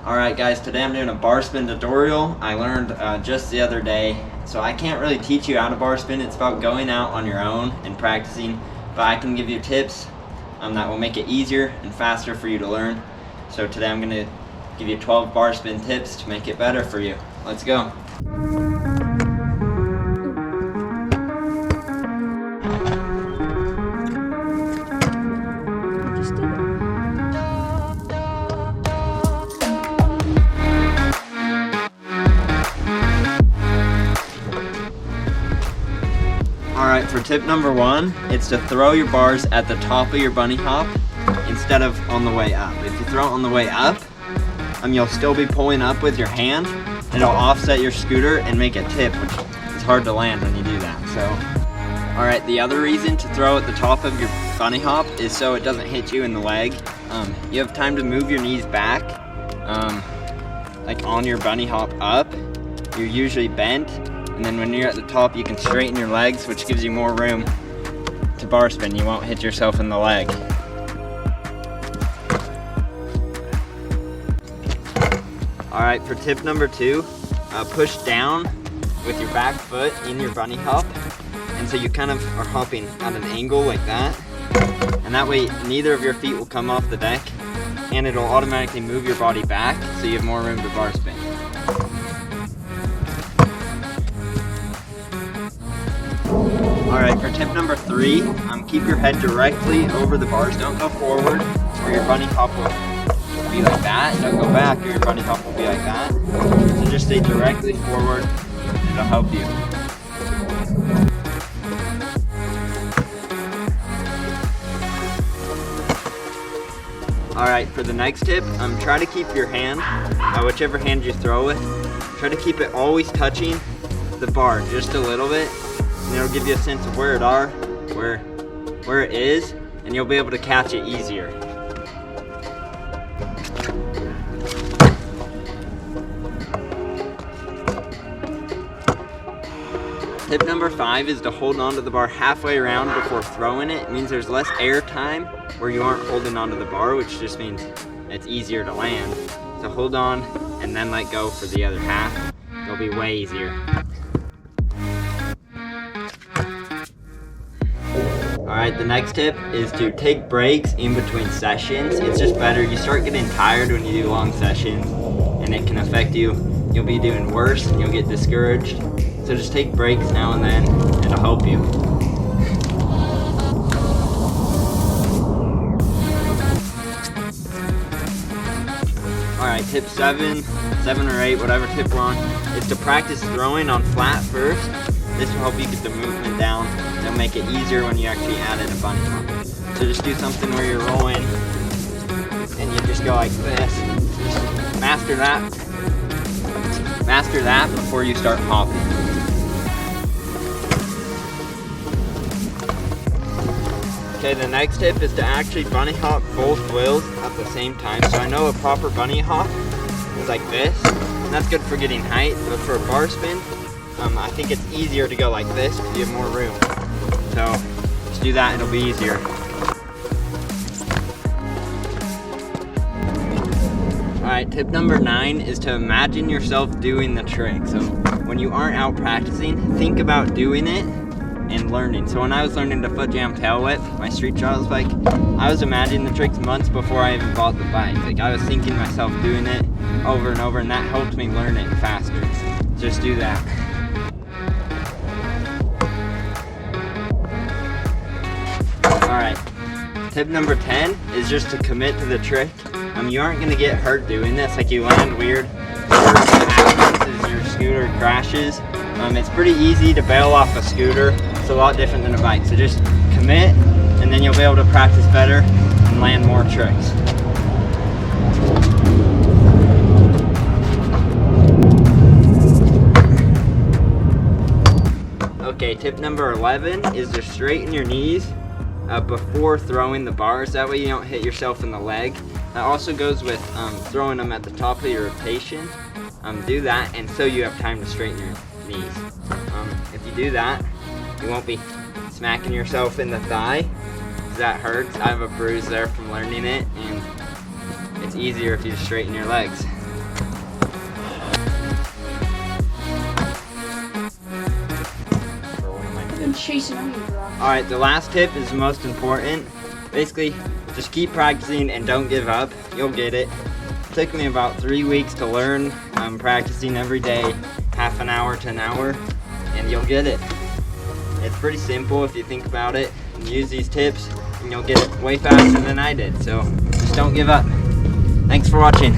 Alright guys, today I'm doing a bar spin tutorial. I learned just the other day, so I can't really teach you how to bar spin. It's about going out on your own and practicing, but I can give you tips that will make it easier and faster for you to learn. So today I'm going to give you 12 bar spin tips to make it better for you. Let's go. Alright, for tip number one, it's to throw your bars at the top of your bunny hop instead of on the way up. If you throw it on the way up, you'll still be pulling up with your hand. It'll offset your scooter and make it tip, which is hard to land when you do that. So, alright, the other reason to throw at the top of your bunny hop is so it doesn't hit you in the leg. You have time to move your knees back, like on your bunny hop up. You're usually bent. And then when you're at the top, you can straighten your legs, which gives you more room to bar spin. You won't hit yourself in the leg. Alright, for tip number two, push down with your back foot in your bunny hop. And so you kind of are hopping at an angle like that. And that way, neither of your feet will come off the deck. And it'll automatically move your body back, so you have more room to bar spin. Alright, for tip number three, keep your head directly over the bars. Don't go forward, or your bunny hop will be like that. Don't go back, or your bunny hop will be like that. So just stay directly forward, and it'll help you. Alright, for the next tip, try to keep your hand, whichever hand you throw with, try to keep it always touching the bar just a little bit. And it'll give you a sense of where it is, and you'll be able to catch it easier. Tip number five is to hold onto the bar halfway around before throwing it. It means there's less air time where you aren't holding onto the bar, which just means it's easier to land. So hold on and then let go for the other half. It'll be way easier. Alright, the next tip is to take breaks in between sessions. It's just better. You start getting tired when you do long sessions, and it can affect you. You'll be doing worse and you'll get discouraged. So just take breaks now and then, it'll help you. Alright, tip 7 or 8, whatever tip we're on, is to practice throwing on flat first. This will help you get the movement down. It'll make it easier when you actually add in a bunny hop. So just do something where you're rolling and you just go like this. Just master that before you start hopping. Okay, the next tip is to actually bunny hop both wheels at the same time. So I know a proper bunny hop is like this, and that's good for getting height, but for a bar spin, I think it's easier to go like this because you have more room. So just do that, it'll be easier. Alright, tip number 9 is to imagine yourself doing the trick. So when you aren't out practicing, think about doing it and learning. So when I was learning to foot jam tail whip, my street trials bike, I was imagining the tricks months before I even bought the bike. Like I was thinking myself doing it over and over, and that helped me learn it faster. Just do that. Alright, tip number 10 is just to commit to the trick. You aren't going to get hurt doing this. Like you land weird, what happens is your scooter crashes. It's pretty easy to bail off a scooter. It's a lot different than a bike. So just commit, and then you'll be able to practice better and land more tricks. Okay, tip number 11 is to straighten your knees before throwing the bars. That way you don't hit yourself in the leg. That also goes with throwing them at the top of your rotation. Do that, and so you have time to straighten your knees. If you do that, you won't be smacking yourself in the thigh, because that hurts. I have a bruise there from learning it, and it's easier if you just straighten your legs. chasing onions around. Alright, the last tip is the most important. Basically, just keep practicing and don't give up. You'll get it. It took me about 3 weeks to learn. I'm practicing every day, half an hour to an hour, and you'll get it. It's pretty simple if you think about it. And use these tips, and you'll get it way faster than I did. So just don't give up. Thanks for watching.